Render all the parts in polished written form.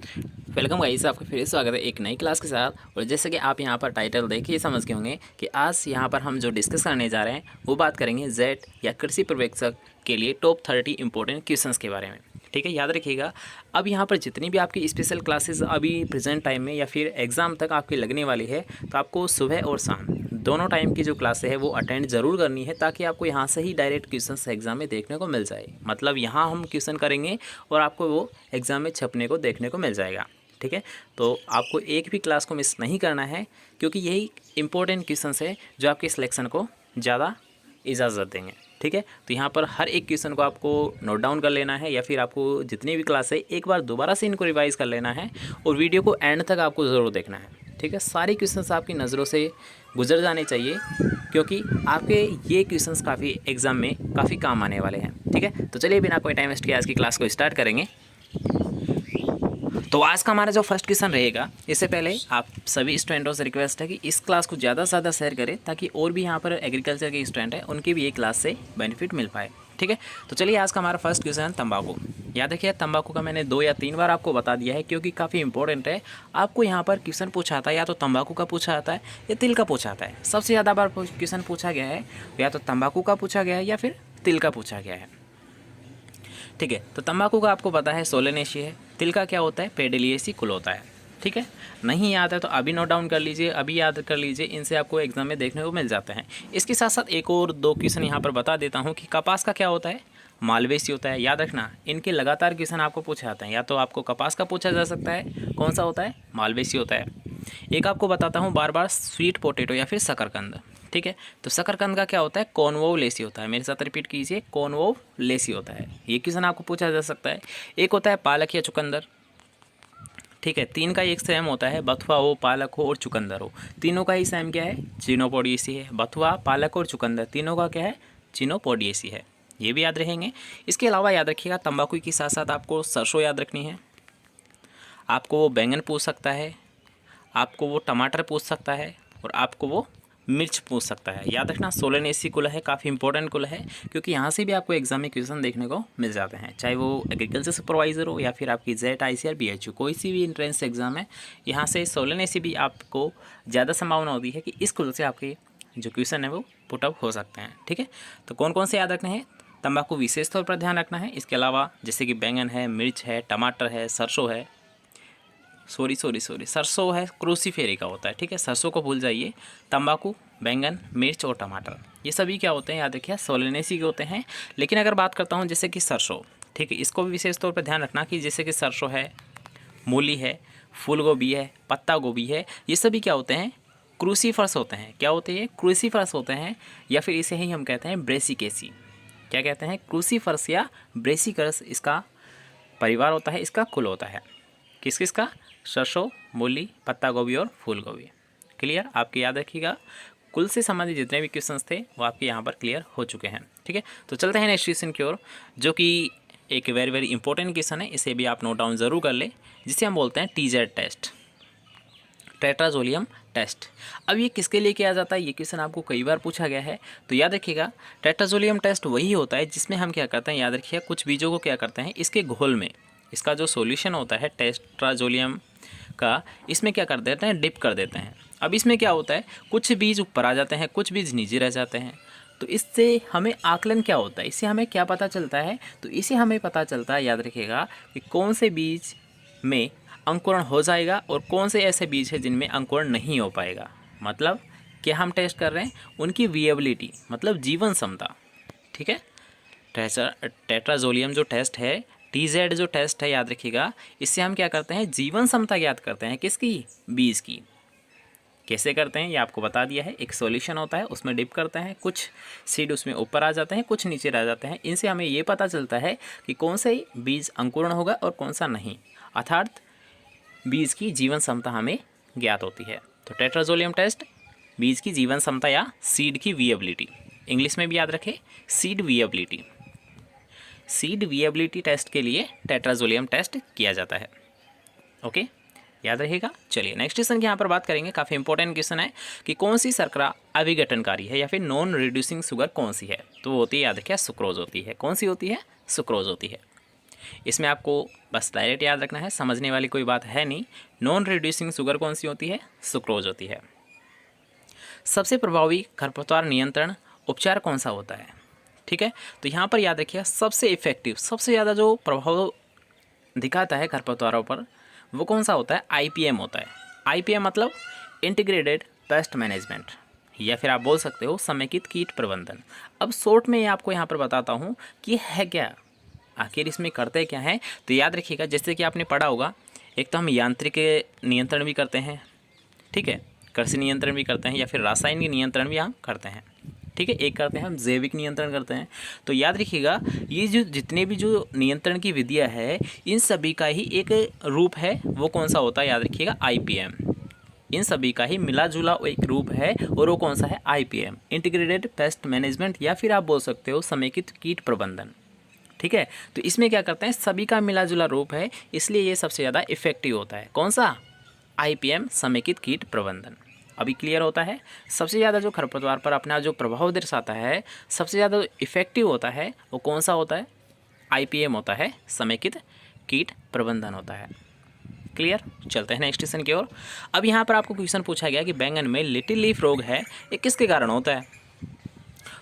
Welcome guys, आपका फिर से स्वागत है एक नई क्लास के साथ। और जैसे कि आप यहां पर टाइटल देखिए समझ के होंगे कि आज यहां पर हम जो डिस्कस करने जा रहे हैं वो बात करेंगे जेट या कृषि पर्यवेक्षक के लिए टॉप 30 इंपॉर्टेंट क्वेश्चंस के बारे में। ठीक है, याद रखिएगा। अब यहाँ पर जितनी भी आपकी स्पेशल क्लासेस अभी प्रेजेंट टाइम में या फिर एग्ज़ाम तक आपकी लगने वाली है, तो आपको सुबह और शाम दोनों टाइम की जो क्लासेस है वो अटेंड ज़रूर करनी है, ताकि आपको यहाँ से ही डायरेक्ट क्वेश्चंस एग्जाम में देखने को मिल जाए। मतलब यहाँ हम क्वेश्चन करेंगे और आपको वो एग्ज़ाम में छपने को देखने को मिल जाएगा। ठीक है, तो आपको एक भी क्लास को मिस नहीं करना है, क्योंकि यही इंपॉर्टेंट क्वेश्चंस है जो आपके सिलेक्शन को ज़्यादा इजाज़त देंगे। ठीक है, तो यहाँ पर हर एक क्वेश्चन को आपको नोट डाउन कर लेना है, या फिर आपको जितनी भी क्लास है एक बार दोबारा से इनको रिवाइज़ कर लेना है और वीडियो को एंड तक आपको ज़रूर देखना है। ठीक है, सारे क्वेश्चंस आपकी नज़रों से गुजर जाने चाहिए, क्योंकि आपके ये क्वेश्चंस काफ़ी एग्ज़ाम में काफ़ी काम आने वाले हैं। ठीक है, तो चलिए बिना कोई टाइम वेस्ट किए आज की क्लास को स्टार्ट करेंगे। तो आज का हमारा जो फर्स्ट क्वेश्चन रहेगा, इससे पहले आप सभी स्टूडेंटों से रिक्वेस्ट है कि इस क्लास को ज़्यादा से ज़्यादा शेयर करें, ताकि और भी यहाँ पर एग्रीकल्चर के स्टूडेंट हैं उनकी भी ये क्लास से बेनिफिट मिल पाए। ठीक है, तो चलिए आज का हमारा फर्स्ट क्वेश्चन है तंबाकू। याद रखिए, तंबाकू का मैंने 2 या 3 बार आपको बता दिया है, क्योंकि काफ़ी इंपॉर्टेंट है। आपको यहाँ पर क्वेश्चन पूछा आता है, या तो तंबाकू का पूछा आता है या तिल का पूछा आता है। सबसे ज़्यादा बार क्वेश्चन पूछा गया है या तो तंबाकू का पूछा गया है या फिर तिल का पूछा गया है। ठीक है, तो तंबाकू का आपको पता है सोलेनेसी है, तिल का क्या होता है पेडिलिएसी कुल होता है। ठीक है, नहीं याद है तो अभी नोट डाउन कर लीजिए, अभी याद कर लीजिए, इनसे आपको एग्जाम में देखने को मिल जाते हैं। इसके साथ साथ एक और 2 क्वेश्चन यहाँ पर बता देता हूँ कि कपास का क्या होता है मालवेसी होता है। याद रखना, इनके लगातार क्वेश्चन आपको पूछे जाते हैं, या तो आपको कपास का पूछा जा सकता है, कौन सा होता है मालवेसी होता है। एक आपको बताता हूँ बार बार, स्वीट पोटैटो या फिर शकरकंद। ठीक है, तो शकरकंद का क्या होता है कॉर्नवोलेसी होता है। मेरे साथ रिपीट कीजिए, कॉर्नवोलेसी होता है। ये क्वेश्चन आपको पूछा जा सकता है। एक होता है पालक या चुकंदर। ठीक है, 3 का एक सेम होता है, बथुआ हो, पालक हो और चुकंदर हो। तीनों का ही सेम क्या है चिनोपोडिएसी है। बथुआ, पालक और चुकंदर तीनों का क्या है चिनोपोडिएसी है। ये भी याद रहेंगे। इसके अलावा याद रखिएगा, तंबाकू के साथ साथ आपको सरसों याद रखनी है, आपको वो बैंगन पूछ सकता है, आपको वो टमाटर पूछ सकता है और आपको वो मिर्च पूछ सकता है। याद रखना, सोलेनेसी कुल है, काफ़ी इंपॉर्टेंट कुल है, क्योंकि यहाँ से भी आपको एग्जाम में क्वेश्चन देखने को मिल जाते हैं, चाहे वो एग्रीकल्चर सुपरवाइज़र हो या फिर आपकी जेट आईसीआर बीएचयू कोई सी भी इंट्रेंस एग्जाम है, यहाँ से सोलेनेसी भी आपको ज़्यादा संभावना होती है कि इस कुल से आपके जो क्वेश्चन है वो पुटअप हो सकते हैं। ठीक है, तो कौन कौन से याद रखने हैं, तंबाकू विशेष तौर पर ध्यान रखना है। इसके अलावा जैसे कि बैंगन है, मिर्च है, टमाटर है, सरसों है, सॉरी सरसों है क्रूसीफेरी का होता है। ठीक है, सरसों को भूल जाइए। तंबाकू, बैंगन, मिर्च और टमाटर ये सभी क्या होते हैं याद रखिए सोलेनेसी के होते हैं। लेकिन अगर बात करता हूँ जैसे कि सरसों, ठीक है, इसको भी विशेष तौर पर ध्यान रखना कि जैसे कि सरसों है, मूली है, फूल गोभी है, पत्ता गोभी है, ये सभी क्या होते हैं क्रूसीफर्स होते हैं। क्या होते हैं क्रूसीफर्स होते हैं, या फिर इसे ही हम कहते हैं ब्रेसिकेसी। क्या कहते हैं क्रूसीफर्स या ब्रेसिकर्स, इसका परिवार होता है, इसका कुल होता है। किस किस का, सरसों, मूली, पत्ता गोभी और फूल गोभी। क्लियर, आपके याद रखिएगा कुल से संबंधित जितने भी क्वेश्चंस थे वो आपके यहाँ पर क्लियर हो चुके हैं। ठीक है, तो चलते हैं नेक्स्ट क्वेश्चन की ओर, जो कि एक वेरी वेरी इंपॉर्टेंट क्वेश्चन है। इसे भी आप नोट डाउन ज़रूर कर ले, जिसे हम बोलते हैं टीजेड टेस्ट, टेट्राजोलियम टेस्ट। अब ये किसके लिए किया जाता है, ये क्वेश्चन आपको कई बार पूछा गया है। तो याद रखिएगा, टेट्राजोलियम टेस्ट वही होता है जिसमें हम क्या करते हैं, याद रखिए कुछ बीजों को क्या करते हैं इसके घोल में, इसका जो सॉल्यूशन होता है टेट्राजोलियम का, इसमें क्या कर देते हैं डिप कर देते हैं। अब इसमें क्या होता है कुछ बीज ऊपर आ जाते हैं, कुछ बीज नीचे रह जाते हैं। तो इससे हमें आकलन क्या होता है, इससे हमें क्या पता चलता है, तो इसे हमें पता चलता है याद रखिएगा कि कौन से बीज में अंकुरण हो जाएगा और कौन से ऐसे बीज है जिनमें अंकुरण नहीं हो पाएगा। मतलब क्या हम टेस्ट कर रहे हैं उनकी विएबिलिटी, मतलब जीवन क्षमता। ठीक है, टेट्राजोलियम जो टेस्ट है, टीजेड जो टेस्ट है, याद रखिएगा इससे हम क्या करते हैं जीवन क्षमता ज्ञात करते हैं, किसकी, बीज की। कैसे करते हैं ये आपको बता दिया है। एक सॉल्यूशन होता है, उसमें डिप करते हैं, कुछ सीड उसमें ऊपर आ जाते हैं, कुछ नीचे रह जाते हैं। इनसे हमें ये पता चलता है कि कौन से बीज अंकुरण होगा और कौन सा नहीं, अर्थात बीज की जीवन क्षमता हमें ज्ञात होती है। तो टेट्राजोलियम टेस्ट बीज की जीवन क्षमता या सीड की विएबिलिटी, इंग्लिश में भी याद रखें seed viability. Seed viability test के लिए टेट्राजोलियम टेस्ट किया जाता है। ओके, याद रहेगा। चलिए नेक्स्ट क्वेश्चन की यहाँ पर बात करेंगे, काफ़ी इंपॉर्टेंट क्वेश्चन है कि कौन सी शर्करा अविघटनकारी है या फिर नॉन रिड्यूसिंग शुगर कौन सी है, तो वो होती है याद रखिए सुक्रोज होती है। कौन सी होती है, सुक्रोज होती है। इसमें आपको बस डायरेक्ट याद रखना है, समझने वाली कोई बात है नहीं। नॉन रिड्यूसिंग शुगर कौन सी होती है? सुक्रोज होती है। सबसे प्रभावी खरपतवार नियंत्रण उपचार कौन सा होता है? ठीक है, तो यहाँ पर याद रखिए सबसे इफेक्टिव, सबसे ज़्यादा जो प्रभाव दिखाता है खरपतवारों पर वो कौन सा होता है? आईपीएम होता है। आईपीएम मतलब इंटीग्रेटेड पेस्ट मैनेजमेंट, या फिर आप बोल सकते हो समेकित कीट प्रबंधन। अब शॉर्ट में आपको यहाँ पर बताता हूँ कि है क्या, आखिर इसमें करते क्या है। तो याद रखिएगा, जैसे कि आपने पढ़ा होगा, एक तो हम यांत्रिक नियंत्रण भी करते हैं, ठीक है, कृषि नियंत्रण भी करते हैं, या फिर रासायनिक नियंत्रण भी हम करते हैं, ठीक है, एक करते हैं हम जैविक नियंत्रण करते हैं। तो याद रखिएगा ये जो जितने भी जो नियंत्रण की विधियाँ है इन सभी का ही एक रूप है, वो कौन सा होता है? याद रखिएगा आईपीएम। इन सभी का ही मिला जुला एक रूप है और वो कौन सा है? आईपीएम, इंटीग्रेटेड पेस्ट मैनेजमेंट, या फिर आप बोल सकते हो समेकित कीट प्रबंधन। ठीक है, तो इसमें क्या करते हैं, सभी का मिला जुला रूप है, इसलिए ये सबसे ज़्यादा इफेक्टिव होता है। कौन सा? आईपीएम, समेकित कीट प्रबंधन। अभी क्लियर होता है? सबसे ज़्यादा जो खरपतवार पर अपना जो प्रभाव दर्शाता है, सबसे ज़्यादा इफेक्टिव होता है, वो कौन सा होता है? आईपीएम होता है, समेकित कीट प्रबंधन होता है। क्लियर? चलते हैं नेक्स्ट क्वेश्चन की ओर। अब यहाँ पर आपको क्वेश्चन पूछा गया कि बैंगन में लिटिल लीफ रोग है, ये किसके कारण होता है?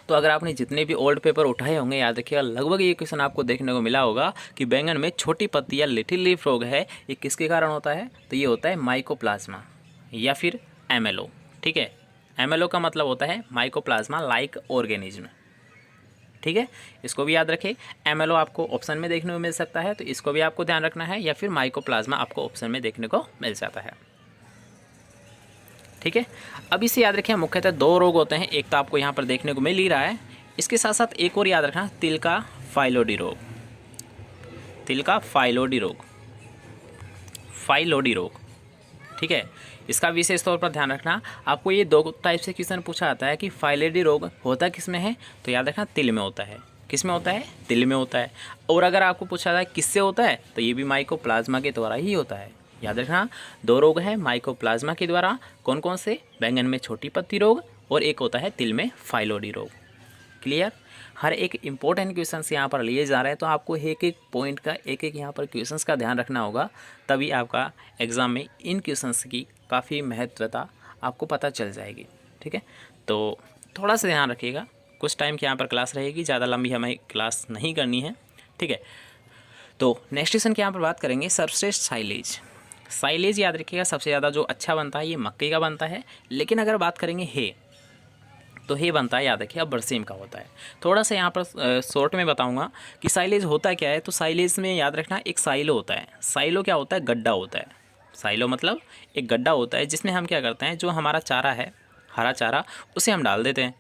तो अगर आपने जितने भी ओल्ड पेपर उठाए होंगे, याद रखिएगा लगभग ये क्वेश्चन आपको देखने को मिला होगा कि बैंगन में छोटी पत्ती या लिटिल लीफ रोग है, ये किसके कारण होता है? तो ये होता है माइकोप्लाज्मा या फिर एमएलओ। ठीक है, एमएलओ का मतलब होता है माइकोप्लाज्मा लाइक ऑर्गेनिज्म। ठीक है, इसको भी याद रखें। एमएलओ आपको ऑप्शन में देखने को मिल सकता है, तो इसको भी आपको ध्यान रखना है, या फिर माइकोप्लाज्मा आपको ऑप्शन में देखने को मिल जाता है। ठीक है, अब इसे याद रखें, मुख्यतः दो रोग होते हैं, एक तो आपको यहाँ पर देखने को मिल ही रहा है, इसके साथ साथ एक और याद रखना, तिल का फाइलोडी रोग। तिल का फाइलोडी रोग, फाइलोडी रोग। ठीक है, इसका विशेष तौर पर ध्यान रखना। आपको ये दो टाइप से क्वेश्चन पूछा जाता है कि फाइलोडी रोग होता किस में है, तो याद रखना तिल में होता है। किस में होता है? तिल में होता है। और अगर आपको पूछा जाए किससे होता है, तो ये भी माइकोप्लाज्मा के द्वारा ही होता है। याद रखना, दो रोग है माइकोप्लाज्मा के द्वारा। कौन कौन से? बैंगन में छोटी पत्ती रोग, और एक होता है तिल में फाइलोडी रोग। क्लियर? हर एक इंपॉर्टेंट क्वेश्चंस यहाँ पर लिए जा रहे हैं, तो आपको एक एक पॉइंट का, एक एक यहाँ पर क्वेश्चंस का ध्यान रखना होगा, तभी आपका एग्ज़ाम में इन क्वेश्चंस की काफ़ी महत्वता आपको पता चल जाएगी। ठीक है, तो थोड़ा सा ध्यान रखिएगा। कुछ टाइम की यहाँ पर क्लास रहेगी, ज़्यादा लंबी हमें क्लास नहीं करनी है। ठीक है, तो नेक्स्ट क्वेश्चन की यहाँ पर बात करेंगे, सर्वश्रेष्ठ साइलेज। साइलेज याद रखिएगा सबसे ज़्यादा जो अच्छा बनता है ये मक्के का बनता है, लेकिन अगर बात करेंगे हे, तो हे बनता है, याद रखिए, अब बरसीम का होता है। थोड़ा सा यहाँ पर शॉर्ट में बताऊंगा कि साइलेज होता क्या है। तो साइलेज में याद रखना एक साइलो होता है। साइलो क्या होता है? गड्ढा होता है। साइलो मतलब एक गड्ढा होता है जिसमें हम क्या करते हैं, जो हमारा चारा है, हरा चारा, उसे हम डाल देते हैं।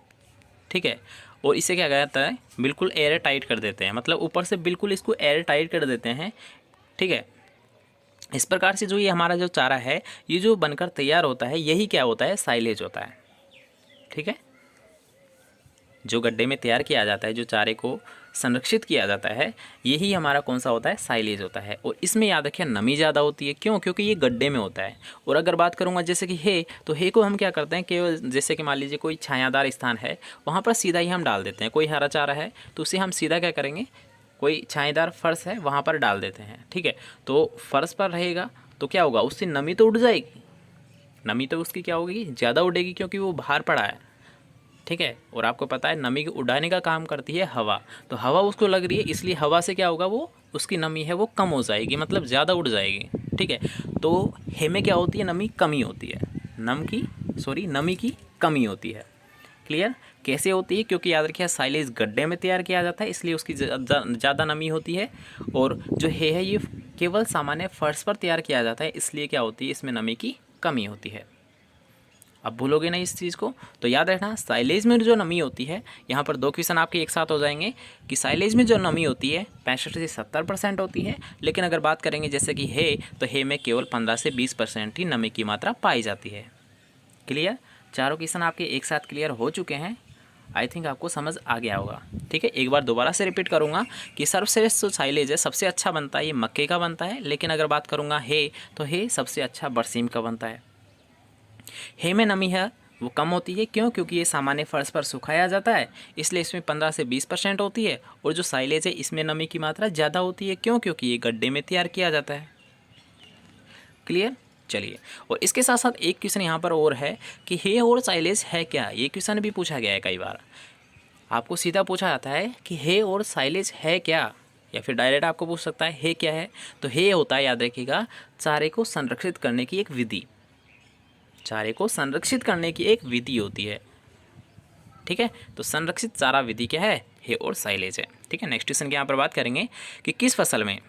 ठीक है, और इसे क्या कहता है, बिल्कुल एयर टाइट कर देते हैं, मतलब ऊपर से बिल्कुल इसको एयर टाइट कर देते हैं। ठीक है, इस प्रकार से जो ये हमारा जो चारा है, ये जो बनकर तैयार होता है, यही क्या होता है? साइलेज होता है। ठीक है, जो गड्ढे में तैयार किया जाता है, जो चारे को संरक्षित किया जाता है, यही हमारा कौन सा होता है? साइलेज होता है। और इसमें याद रखिए नमी ज़्यादा होती है। क्यों? क्योंकि ये गड्ढे में होता है। और अगर बात करूँगा जैसे कि हे, तो हे को हम क्या करते हैं, केवल जैसे कि मान लीजिए कोई छायादार स्थान है, वहाँ पर सीधा ही हम डाल देते हैं। कोई हरा चारा है तो उसे हम सीधा क्या करेंगे, कोई छायादार फर्श है वहाँ पर डाल देते हैं। ठीक है, तो फर्श पर रहेगा तो क्या होगा, उससे नमी तो उड़ जाएगी, नमी तो उसकी क्या होगी, ज़्यादा उड़ेगी, क्योंकि वो बाहर पड़ा है। ठीक है, और आपको पता है नमी को उड़ाने का काम करती है हवा, तो हवा उसको लग रही है, इसलिए हवा से क्या होगा, वो उसकी नमी है वो कम हो जाएगी, मतलब ज़्यादा उड़ जाएगी। ठीक है, तो हे में क्या होती है, नमी कमी होती है, नमी की कमी होती है। क्लियर? कैसे होती है? क्योंकि याद रखिए साइलेज गड्ढे में तैयार किया जाता है, इसलिए उसकी ज़्यादा नमी होती है। और जो हे है ये केवल सामान्य फर्श पर तैयार किया जाता है, इसलिए क्या होती है, इसमें नमी की कमी होती है। अब भूलोगे ना इस चीज़ को, तो याद रखना साइलेज में जो नमी होती है, यहाँ पर दो क्वेश्चन आपके एक साथ हो जाएंगे कि साइलेज में जो नमी होती है 65 से 70% होती है, लेकिन अगर बात करेंगे जैसे कि हे, तो हे में केवल 15 से 20% ही नमी की मात्रा पाई जाती है। क्लियर? चारों क्वेश्चन आपके एक साथ क्लियर हो चुके हैं। आई थिंक आपको समझ आ गया होगा। ठीक है, एक बार दोबारा से रिपीट करूँगा कि सर्वश्रेष्ठ जो साइलेज है सबसे अच्छा बनता है ये मक्के का बनता है, लेकिन अगर बात करूँगा हे, तो हे सबसे अच्छा बरसीम का बनता है। हे में नमी है वो कम होती है। क्यों? क्योंकि ये सामान्य फर्श पर सुखाया जाता है, इसलिए इसमें 15 से 20% होती है। और जो साइलेज है इसमें नमी की मात्रा ज़्यादा होती है। क्यों? क्योंकि ये गड्ढे में तैयार किया जाता है। क्लियर? चलिए, और इसके साथ साथ एक क्वेश्चन यहाँ पर और है कि हे और साइलेज है क्या। ये क्वेश्चन भी पूछा गया है कई बार। आपको सीधा पूछा जाता है कि हे और साइलेज है क्या, या फिर डायरेक्ट आपको पूछ सकता है हे क्या है। तो हे होता है, याद रखिएगा, चारे को संरक्षित करने की एक विधि। चारे को संरक्षित करने की एक विधि होती है। ठीक है, तो संरक्षित चारा विधि क्या है? हे और साइलेज है। ठीक है, नेक्स्ट क्वेश्चन की यहाँ पर बात करेंगे कि किस फसल में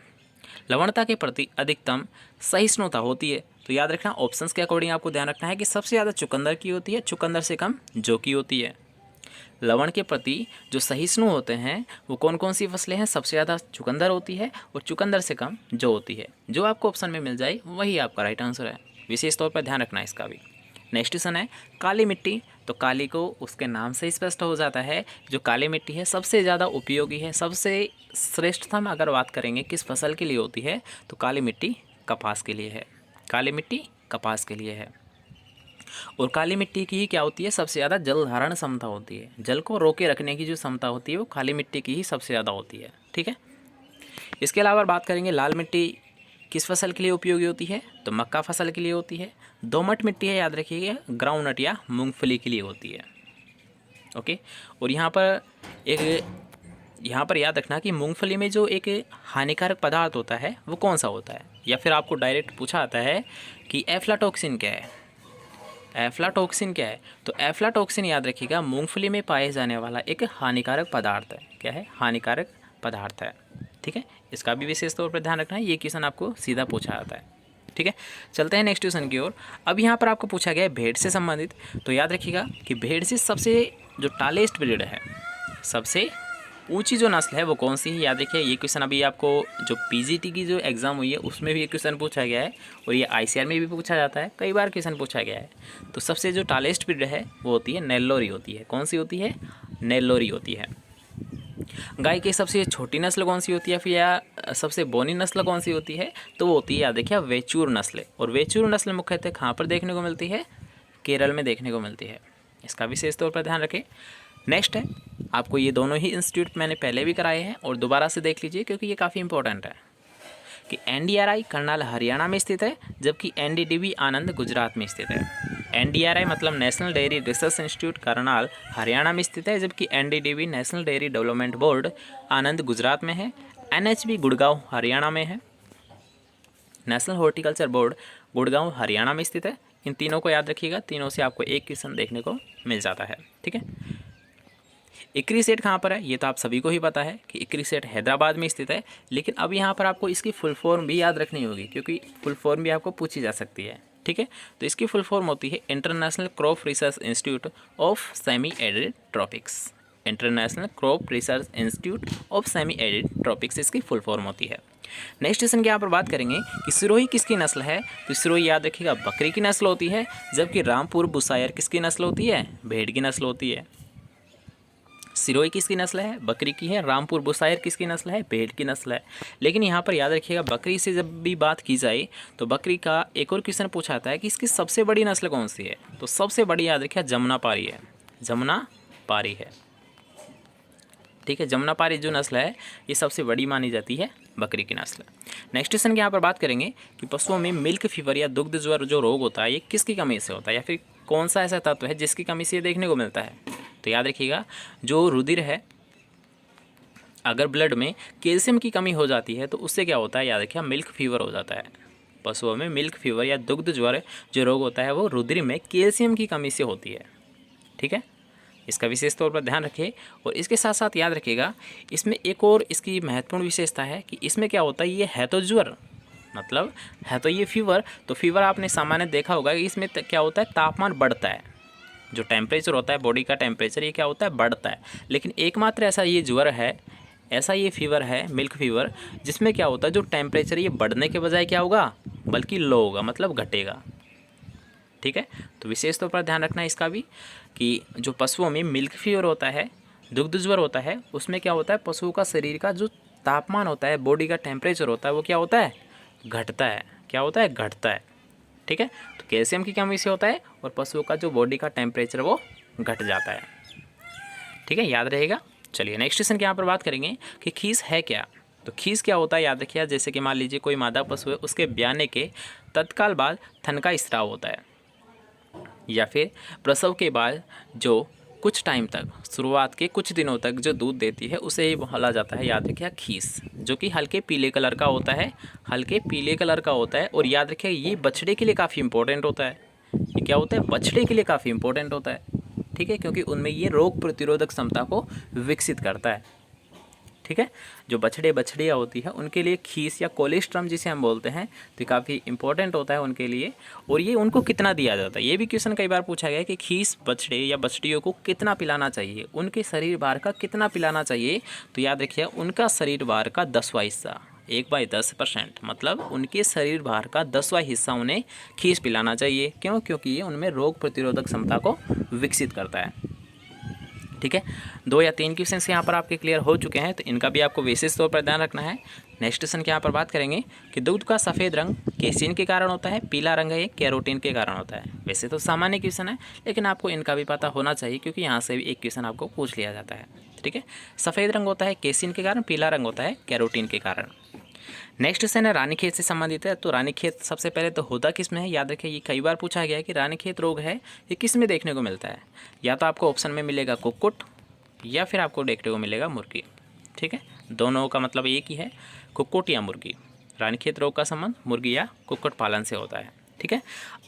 लवणता के प्रति अधिकतम सहिष्णुता होती है। तो याद रखना, ऑप्शंस के अकॉर्डिंग आपको ध्यान रखना है कि सबसे ज़्यादा चुकंदर की होती है, चुकंदर से कम जौ की होती है। लवण के प्रति जो सहिष्णु होते हैं वो कौन कौन सी फसलें हैं? सबसे ज़्यादा चुकंदर होती है और चुकंदर से कम जौ होती है। जो आपको ऑप्शन में मिल जाए वही आपका राइट आंसर है। विशेष तौर पर ध्यान रखना है इसका भी। नेक्स्ट क्वेश्चन है काली मिट्टी। तो काली को उसके नाम से स्पष्ट हो जाता है, जो काली मिट्टी है सबसे ज़्यादा उपयोगी है, सबसे श्रेष्ठतम अगर बात करेंगे किस फसल के लिए होती है तो काली मिट्टी कपास के लिए है। काली मिट्टी कपास के लिए है। और काली मिट्टी की ही क्या होती है? सबसे ज़्यादा जल धारण क्षमता होती है। जल को रोके रखने की जो क्षमता होती है वो काली मिट्टी की ही सबसे ज़्यादा होती है। ठीक है, इसके अलावा बात करेंगे लाल मिट्टी किस फसल के लिए उपयोगी होती है? तो मक्का फसल के लिए होती है। दोमट मिट्टी है, याद रखिएगा, ग्राउंडनट या मूंगफली के लिए होती है। ओके, और यहाँ पर याद रखना कि मूंगफली में जो एक हानिकारक पदार्थ होता है वो कौन सा होता है, या फिर आपको डायरेक्ट पूछा जाता है कि एफ्लाटॉक्सिन क्या है। एफ्लाटॉक्सिन क्या है? तो एफ्लाटॉक्सिन याद रखिएगा मूंगफली में पाए जाने वाला एक हानिकारक पदार्थ है। क्या है? हानिकारक पदार्थ है। ठीक है, इसका भी विशेष तौर पर ध्यान रखना है। ये क्वेश्चन आपको सीधा पूछा जाता है। ठीक है, चलते हैं नेक्स्ट क्वेश्चन की ओर। अब यहाँ पर आपको पूछा गया है भेड़ से संबंधित। तो याद रखिएगा कि भेड़ से सबसे जो टालेस्ट ब्रीड है, सबसे ऊंची जो नस्ल है वो कौन सी है? याद रखिए, ये क्वेश्चन अभी आपको जो पीजीटी की जो एग्ज़ाम हुई है उसमें भी ये क्वेश्चन पूछा गया है, और ये आईसीआर में भी पूछा जाता है, कई बार क्वेश्चन पूछा गया है। तो सबसे जो टालेस्ट ब्रीड है वो होती है नेल्लोरी होती है। कौन सी होती है? नेल्लोरी होती है। गाय की सबसे छोटी नस्ल कौन सी होती है, फिर या सबसे बोनी नस्ल कौन सी होती है? तो वो होती है, याद रखिए, वेचूर नस्ल। और वेचूर नस्ल मुख्यतः कहाँ पर देखने को मिलती है? केरल में देखने को मिलती है। इसका विशेष तौर पर ध्यान रखें। नेक्स्ट है, आपको ये दोनों ही इंस्टीट्यूट मैंने पहले भी कराए हैं और दोबारा से देख लीजिए क्योंकि ये काफ़ी इंपॉर्टेंट है कि एनडीआरआई करनाल हरियाणा में स्थित है, जबकि एनडीडीबी आनंद गुजरात में स्थित है। एनडीआरआई मतलब national dairy research institute Karnal Haryana में स्थित है, जबकि NDDB national dairy development board Anand Gujarat में है। एनएचबी गुड़गांव हरियाणा में है। National horticulture board Gurgaon Haryana में स्थित है। इन तीनों को याद रखिएगा, तीनों से आपको एक क्वेश्चन देखने को मिल जाता है। ठीक है, इक्री सेट कहाँ पर है? ये तो आप सभी को ही पता है कि इक्री सेट हैदराबाद में स्थित है, लेकिन अब यहाँ पर आपको इसकी फुल फॉर्म भी याद रखनी होगी क्योंकि फुल फॉर्म भी आपको पूछी जा सकती है। ठीक है, तो इसकी फुल फॉर्म होती है international crop research institute of semi arid tropics. International crop research institute of semi arid tropics इसकी फुल फॉर्म होती है। नेक्स्ट क्वेश्चन की यहाँ पर बात करेंगे कि सिरोही किसकी नस्ल है? तो सिरोही याद रखिएगा बकरी की नस्ल होती है, जबकि रामपुर बुसायर किसकी नस्ल होती है? भेड़ की नस्ल होती है। सिरोही किसकी नस्ल है? बकरी की है। रामपुर बुसायर किसकी नस्ल है? भेड़ की नस्ल है। लेकिन यहाँ पर याद रखिएगा बकरी से जब भी बात की जाए तो बकरी का एक और क्वेश्चन पूछा जाता है कि इसकी सबसे बड़ी नस्ल कौन सी है? तो सबसे बड़ी याद रखिए जमुनापारी है। जमुनापारी है। ठीक है, जमुनापारी जो नस्ल है ये सबसे बड़ी मानी जाती है बकरी की नस्ल। नेक्स्ट क्वेश्चन की यहाँ पर बात करेंगे कि पशुओं में मिल्क फीवर या दुग्ध ज्वर जो रोग होता है ये किसकी कमी से होता है, या फिर कौन सा ऐसा तत्व है जिसकी कमी से ये देखने को मिलता है? तो याद रखिएगा जो रुधिर है, अगर ब्लड में कैल्शियम की कमी हो जाती है तो उससे क्या होता है? याद रखिए मिल्क फीवर हो जाता है। पशुओं में मिल्क फीवर या दुग्ध ज्वर जो रोग होता है वो रुधिर में कैल्शियम की कमी से होती है। ठीक है, इसका विशेष तौर पर ध्यान रखिए। और इसके साथ साथ याद रखिएगा इसमें एक और इसकी महत्वपूर्ण विशेषता है कि इसमें क्या होता है, ये है तो ज्वर, मतलब है तो ये फीवर। तो फीवर आपने सामान्य देखा होगा कि इसमें क्या होता है, तापमान बढ़ता है, जो टेम्परेचर होता है बॉडी का टेम्परेचर ये क्या होता है, बढ़ता है। लेकिन एकमात्र ऐसा ये ज्वर है, ऐसा ये फीवर है मिल्क फीवर, जिसमें क्या होता है जो टेम्परेचर ये बढ़ने के बजाय क्या होगा, बल्कि लो होगा, मतलब घटेगा। ठीक है, तो विशेष तौर पर ध्यान रखना है इसका भी कि जो पशुओं में मिल्क फीवर होता है, दुग्ध ज्वर होता है, उसमें क्या होता है पशुओं का शरीर का जो तापमान होता है, बॉडी का टेम्परेचर होता है वो क्या होता है, घटता है। क्या होता है, घटता है। ठीक है। तो कैल्शियम की कमी से होता है और पशुओं का जो बॉडी का टेम्परेचर वो घट जाता है, ठीक है, याद रहेगा। चलिए नेक्स्ट क्वेश्चन की यहाँ पर बात करेंगे कि खीस है क्या। तो खीस क्या होता है याद रखिए, जैसे कि मान लीजिए कोई मादा पशु है, उसके ब्याने के तत्काल बाद थन का स्राव होता है, या फिर प्रसव के बाद जो कुछ टाइम तक, शुरुआत के कुछ दिनों तक जो दूध देती है उसे ही बोला जाता है, याद रखिए, खीस, जो कि हल्के पीले कलर का होता है, हल्के पीले कलर का होता है। और याद रखिए ये बछड़े के लिए काफ़ी इंपॉर्टेंट होता है। ये क्या होता है, बछड़े के लिए काफ़ी इंपॉर्टेंट होता है, ठीक है, क्योंकि उनमें ये रोग प्रतिरोधक क्षमता को विकसित करता है, ठीक है। जो बछड़ियाँ होती है उनके लिए खीस या कोलेस्ट्रम जिसे हम बोलते हैं, तो काफ़ी इंपॉर्टेंट होता है उनके लिए। और ये उनको कितना दिया जाता है, ये भी क्वेश्चन कई बार पूछा गया है कि खीस बछड़े या बछड़ियों को कितना पिलाना चाहिए, उनके शरीर भार का कितना पिलाना चाहिए। तो याद रखिए उनका शरीर भार का 10वां हिस्सा, 1/10%, मतलब उनके शरीर भार का 10वां हिस्सा उन्हें खीस पिलाना चाहिए। क्यों? क्योंकि ये उनमें रोग प्रतिरोधक क्षमता को विकसित करता है, ठीक है। 2 या 3 क्वेश्चन यहाँ पर आपके क्लियर हो चुके हैं, तो इनका भी आपको विशेष तौर पर ध्यान रखना है। नेक्स्ट क्वेश्चन के यहाँ पर बात करेंगे कि दूध का सफ़ेद रंग केसिन के कारण होता है, पीला रंग है कैरोटीन के कारण होता है। वैसे तो सामान्य क्वेश्चन है, लेकिन आपको इनका भी पता होना चाहिए, क्योंकि यहाँ से भी एक क्वेश्चन आपको पूछ लिया जाता है, ठीक है। सफ़ेद रंग होता है केसिन के कारण, पीला रंग होता है कैरोटीन के कारण। नेक्स्ट क्वेश्चन है रानीखेत से संबंधित है। तो रानीखेत सबसे पहले तो होता किस में है, याद रखिए ये कई बार पूछा गया है कि रानीखेत रोग है ये किस में देखने को मिलता है। या तो आपको ऑप्शन में मिलेगा कुक्कुट, या फिर आपको देखने को मिलेगा मुर्गी, ठीक है। दोनों का मतलब एक ही है, कुक्कुट या मुर्गी। रानीखेत रोग का संबंध मुर्गी या कुक्कुट पालन से होता है, ठीक है।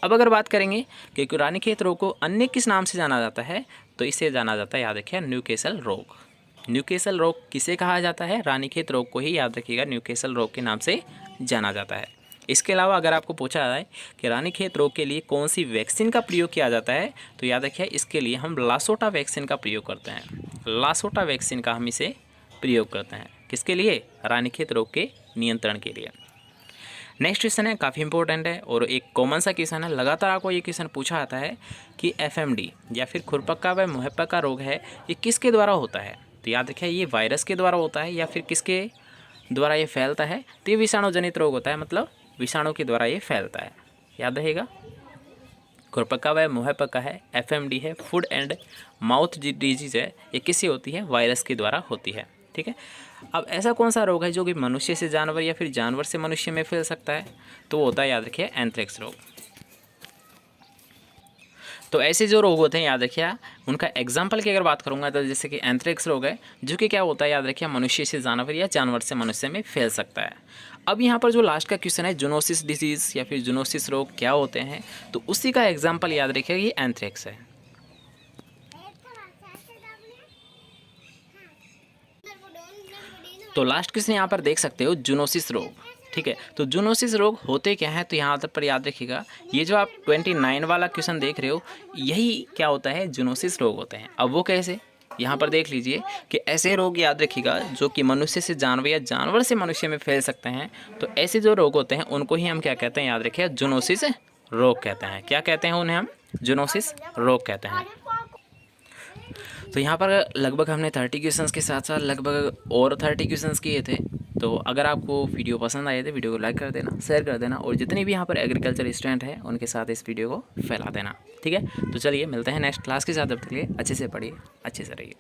अब अगर बात करेंगे कि रानीखेत रोग को अन्य किस नाम से जाना जाता है, तो इसे जाना जाता है, याद रखिए, न्यूकेसल रोग। न्यूकेसल रोग किसे कहा जाता है, रानीखेत रोग को ही याद रखिएगा न्यूकेसल रोग के नाम से जाना जाता है। इसके अलावा अगर आपको पूछा जाए कि रानीखेत रोग के लिए कौन सी वैक्सीन का प्रयोग किया जाता है, तो याद रखिए इसके लिए हम लासोटा वैक्सीन का प्रयोग करते हैं। लासोटा वैक्सीन का हम इसे प्रयोग करते हैं, किसके लिए, रानीखेत रोग के नियंत्रण के लिए। नेक्स्ट क्वेश्चन है, काफ़ी इंपॉर्टेंट है और एक कॉमन सा क्वेश्चन है, लगातार आपको ये क्वेश्चन पूछा जाता है कि FMD या फिर खुरपक्का व मुहपक्का रोग है, ये किसके द्वारा होता है। तो याद रखिए ये वायरस के द्वारा होता है या फिर किसके द्वारा ये फैलता है, तो ये विषाणु जनित रोग होता है, मतलब विषाणु के द्वारा ये फैलता है, याद रहेगा। खुरपक्का व मुहपक्का है, FMD है, फूड एंड माउथ डिजीज है, ये किससे होती है, वायरस के द्वारा होती है, ठीक है। अब ऐसा कौन सा रोग है जो कि मनुष्य से जानवर या फिर जानवर से मनुष्य में फैल सकता है, तो वो होता है, याद रखिए, एंथ्रेक्स रोग। तो ऐसे जो रोग होते हैं याद रखिए, उनका एग्जाम्पल की अगर बात करूंगा तो जैसे कि एंथ्रेक्स रोग है, जो कि क्या होता है, याद रखिए, मनुष्य से जानवर या जानवर से मनुष्य में फैल सकता है। अब यहाँ पर जो लास्ट का क्वेश्चन है, जूनोसिस डिजीज़ या फिर जूनोसिस रोग क्या होते हैं, तो उसी का एग्जाम्पल याद रखिए ये एंथ्रेक्स है। तो लास्ट क्वेश्चन यहाँ पर देख सकते हो, जूनोसिस रोग, ठीक है। तो जूनोसिस रोग होते क्या हैं, तो यहाँ पर याद रखिएगा, ये जो आप 29 वाला क्वेश्चन देख रहे हो, यही क्या होता है, जूनोसिस रोग होते हैं। अब वो कैसे, यहाँ पर देख लीजिए कि ऐसे रोग याद रखिएगा जो कि मनुष्य से जानवर या जानवर से मनुष्य में फैल सकते हैं। तो ऐसे जो रोग होते हैं उनको ही हम क्या कहते हैं, याद रखिए, जूनोसिस रोग कहते हैं। क्या कहते हैं उन्हें, हम जूनोसिस रोग कहते हैं। तो यहाँ पर लगभग हमने 30 क्वेश्चंस के साथ साथ लगभग और 30 क्वेश्चंस किए थे। तो अगर आपको वीडियो पसंद आए तो वीडियो को लाइक कर देना, शेयर कर देना, और जितने भी यहाँ पर एग्रीकल्चर स्टूडेंट हैं उनके साथ इस वीडियो को फैला देना, ठीक है। तो चलिए मिलते हैं नेक्स्ट क्लास के साथ, तब तक के लिए अच्छे से पढ़िए, अच्छे से रहिए।